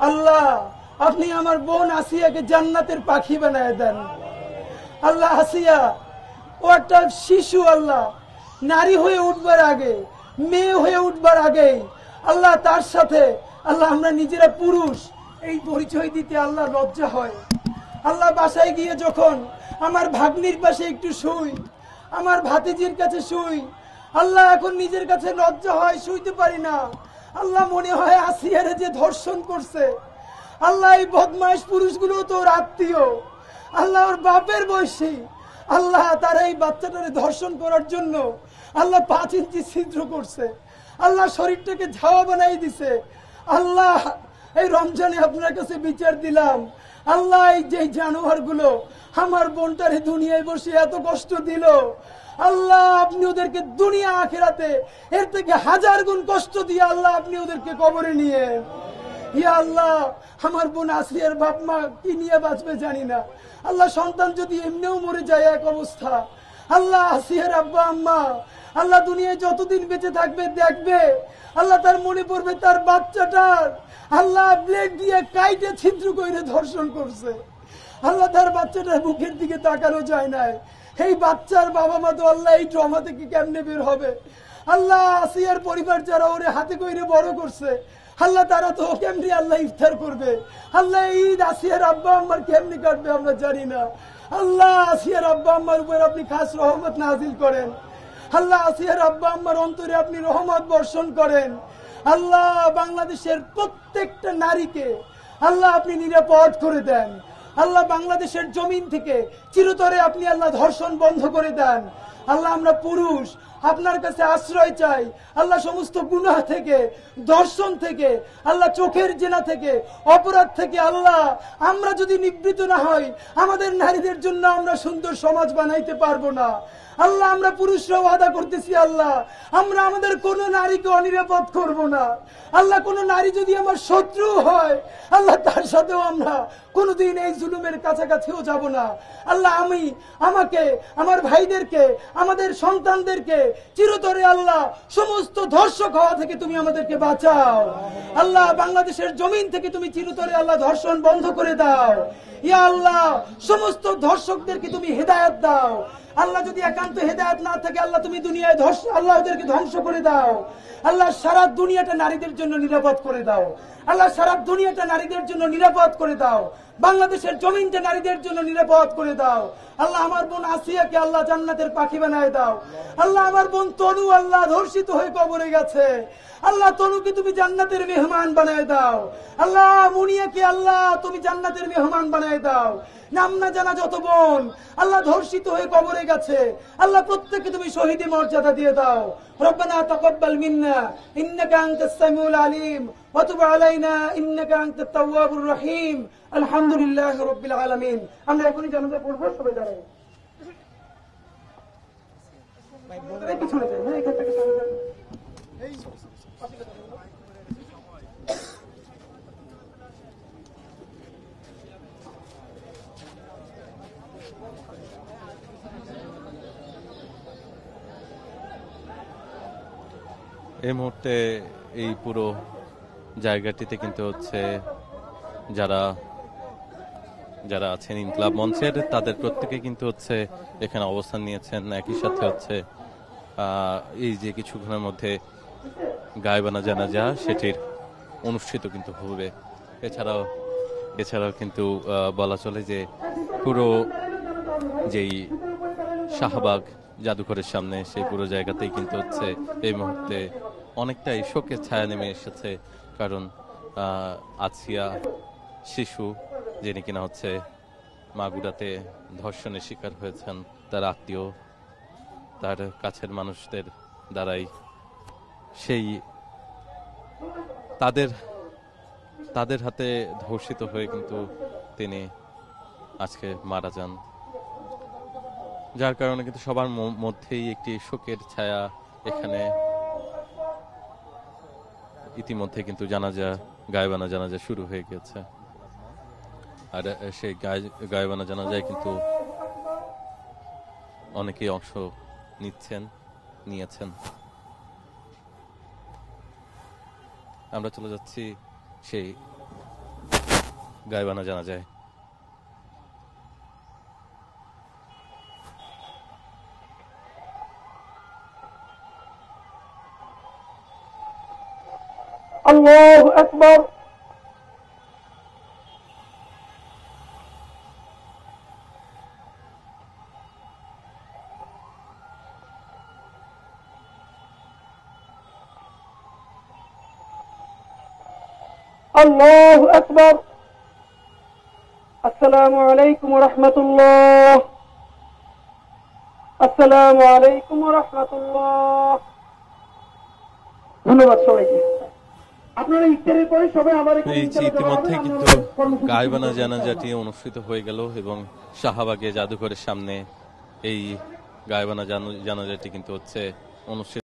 আল্লাহ আপনি আমার বোন আসিয়াকে জান্নাতের পাখি বানায় দেন। আল্লাহ আসিয়া ও একটা শিশু, আল্লাহ নারী হয়ে উঠবার আগে, মেয়ে হয়ে উঠবার আগে আল্লাহ তার সাথে আল্লাহ আমরা নিজেরা পুরুষ এই পরিচয় দিতে আল্লাহ লজ্জা হয়। আল্লাহ বাসায় গিয়ে যখন আমার ভাগ্নির পাশে একটু শুই, আমার ভাতিজির কাছে শুই, আল্লাহ এখন নিজের কাছে লজ্জা হয়, শুইতে পারি না। আল্লাহ মনে হয় আসিয়ারে যে ধর্ষণ করছে, আল্লাহ এই বদমাইশ পুরুষগুলো তো ওর আত্মীয়, আল্লাহ ওর বাপের বয়সী, আল্লাহ তারা এই বাচ্চাটারে ধর্ষণ করার জন্য আল্লাহ 5 ইঞ্চি ছিদ্র করছে, আল্লাহ শরীরটাকে ঝাওয়া বানাই দিছে। আল্লাহ এই রমজানে আপনার কাছে বিচার দিলাম, আল্লাহ এই যে জানোয়ার গুলো আমার বোনটারে দুনিয়ায় বসে এত কষ্ট দিল, আল্লাহ আপনি ওদেরকে দুনিয়া আখিরাতে এর থেকে 1000 গুণ কষ্ট দিয়ে আল্লাহ আপনি ওদেরকে কবরে নিয়ে। ইয়া আল্লাহ আমার বোন আসিয়ার বাপ মা কি নিয়ে বাঁচবে জানি না, আল্লাহ সন্তান যদি এমনিও মরে যায় এক অবস্থা, আল্লাহ আসিয়ার আব্বা আম্মা আল্লাহ দুনিয়ায় যতদিন বেঁচে থাকবে দেখবে, আল্লাহ তার মনে পড়বে তার বাচ্চাটার আল্লাহ ব্লেড দিয়ে কাইটে ছিদ্র করে ধর্ষণ করছে, আল্লাহ তার বাচ্চাটার মুখের দিকে তাকানো যায় না। এই বাচ্চার বাবা মা তো আল্লাহ এই ট্রমা থেকে কেমনে বের হবে? আল্লাহ আসিয়ার পরিবার যারা ওরে হাতে কইরে বড় করছে, আল্লাহ তারা তো কেমনি আল্লাহ ইফতার করবে, আল্লাহ ঈদ আসিয়ার আব্বা আম্মার কেমনি কাটবে আমরা জানি না। আল্লাহ আসিয়ার আব্বা আম্মার উপর আপনি খাস রহমত নাজিল করেন, আল্লাহ আসিয়ার আব্বা আম্মার অন্তরে আপনি রহমত বর্ষণ করেন। আল্লাহ বাংলাদেশের প্রত্যেকটা নারীকে আল্লাহ আপনি নিরাপদ করে দেন, আল্লাহ বাংলাদেশের জমিন থেকে চিরতরে আপনি আল্লাহ ধর্ষণ বন্ধ করে দেন। আল্লাহ আমরা পুরুষ আপনার কাছে আশ্রয় চাই, আল্লাহ সমস্ত গুনাহ থেকে, ধর্ষণ থেকে, আল্লাহ চোখের জেনা থেকে, অপরাধ থেকে আল্লাহ আমরা যদি নিবৃত না হই আমাদের নারীদের জন্য আমরা সুন্দর সমাজ বানাইতে পারবো না। আল্লাহ আমরা পুরুষরা ওয়াদা করতেছি আল্লাহ আমরা আমাদের কোন নারীকে অনিরাপদ করব না। আল্লাহ কোন নারী যদি আমার শত্রু হয় আল্লাহ তার সাথেও আমরা কোনদিন এই জুলুমের কাছাকাছিও যাব না। আল্লাহ আমাকে আমার ভাইদেরকে আমাদের সন্তানদেরকে চিরতরে আল্লাহ সমস্ত ধর্ষক হওয়া থেকে তুমি আমাদেরকে বাঁচাও। আল্লাহ বাংলাদেশের জমিন থেকে তুমি চিরতরে আল্লাহ ধর্ষণ বন্ধ করে দাও। ইয়া আল্লাহ সমস্ত ধর্ষকদেরকে তুমি হেদায়েত দাও। আল্লাহ যদি একান্ত হেদায়েত না থাকে আল্লাহ তুমি দুনিয়ায় আল্লাহ ওদেরকে ধ্বংস করে দাও। আল্লাহ সারা দুনিয়াটা নারীদের জন্য নিরাপদ করে দাও। আল্লাহ সারা দুনিয়াটা নারীদের জন্য নিরাপদ করে দাও। বাংলাদেশের জমিনটা নারীদের জন্য নিরাপদ করে দাও। আল্লাহ আমার বোন আসিয়াকে আল্লাহ জান্নাতের পাখি বানায় দাও। আল্লাহ আমার বোন তনু আল্লাহ ধর্ষিত হয়ে কবরে গেছে, আল্লাহ তনুকে তুমি জান্নাতের মেহমান বানায় দাও। আল্লাহ মুনিয়াকে আল্লাহ তুমি জান্নাতের মেহমান বানায় দাও। নাম না জানা যত বোন আল্লাহ ধর্ষিত হয়ে কবরে গেছে আল্লাহ প্রত্যেককে তুমি শহীদি মর্যাদা দিয়ে দাও। রব্বানা তাকাব্বাল মিন্না ইন্নাকা আনতাস সামিউল আলিম ওয়া তুব আলাইনা ইন্নাকা আনতাত তাওয়াবুর রহিম। আলহামদুলিল্লাহি রাব্বিল আলামিন। আমরা এখনই জানাজা পড়ব, সবাই দাঁড়াই। ভাই পিছনে যান, এখান থেকে সামনে যান। এই মুহূর্তে এই পুরো জায়গাটিতে কিন্তু হচ্ছে যারা যারা আছেন ইনকিলাব মঞ্চের তাদের প্রত্যেকে কিন্তু হচ্ছে এখানে অবস্থান নিয়েছেন। একই সাথে হচ্ছে এই যে কিছুক্ষণের মধ্যে গায়বানা জানাজা সেটির অনুষ্ঠিত কিন্তু হবে। এছাড়াও কিন্তু বলা চলে যে পুরো যেই শাহবাগ জাদুঘরের সামনে সেই পুরো জায়গাতেই কিন্তু হচ্ছে এই মুহূর্তে অনেকটাই শোকের ছায়া নেমে এসেছে। কারণ আসিয়া শিশু যিনি কিনা হচ্ছে মাগুরাতে ধর্ষণের শিকার হয়েছেন, তার আত্মীয় তার কাছের মানুষদের দ্বারাই সেই তাদের হাতে ধর্ষিত হয়ে কিন্তু তিনি আজকে মারা যান, যার কারণে কিন্তু সবার মধ্যেই একটি শোকের ছায়া এখানে ইতিমধ্যে কিন্তু গায়বানা জানাজা শুরু হয়ে গেছে। আর সেই গায়বানা জানাজায় কিন্তু অনেকেই অংশ নিয়েছেন। আমরা চলে যাচ্ছি সেই গায়বানা জানা যায়। আল্লাহু আকবার। আল্লাহু আকবার। আসসালামু আলাইকুম ওয়া রাহমাতুল্লাহ। আসসালামু আলাইকুম ওয়া রাহমাতুল্লাহ। ধন্যবাদ সবাইকে। আপনারা ইফতারের পরে সবাই আবার এই যে ইতিমধ্যে কিন্তু গায়বানা জানাজাটি অনুষ্ঠিত হয়ে গেল এবং শাহবাগে জাদুঘরের সামনে এই গায়বানা জানাজাটি কিন্তু হচ্ছে অনুষ্ঠিত।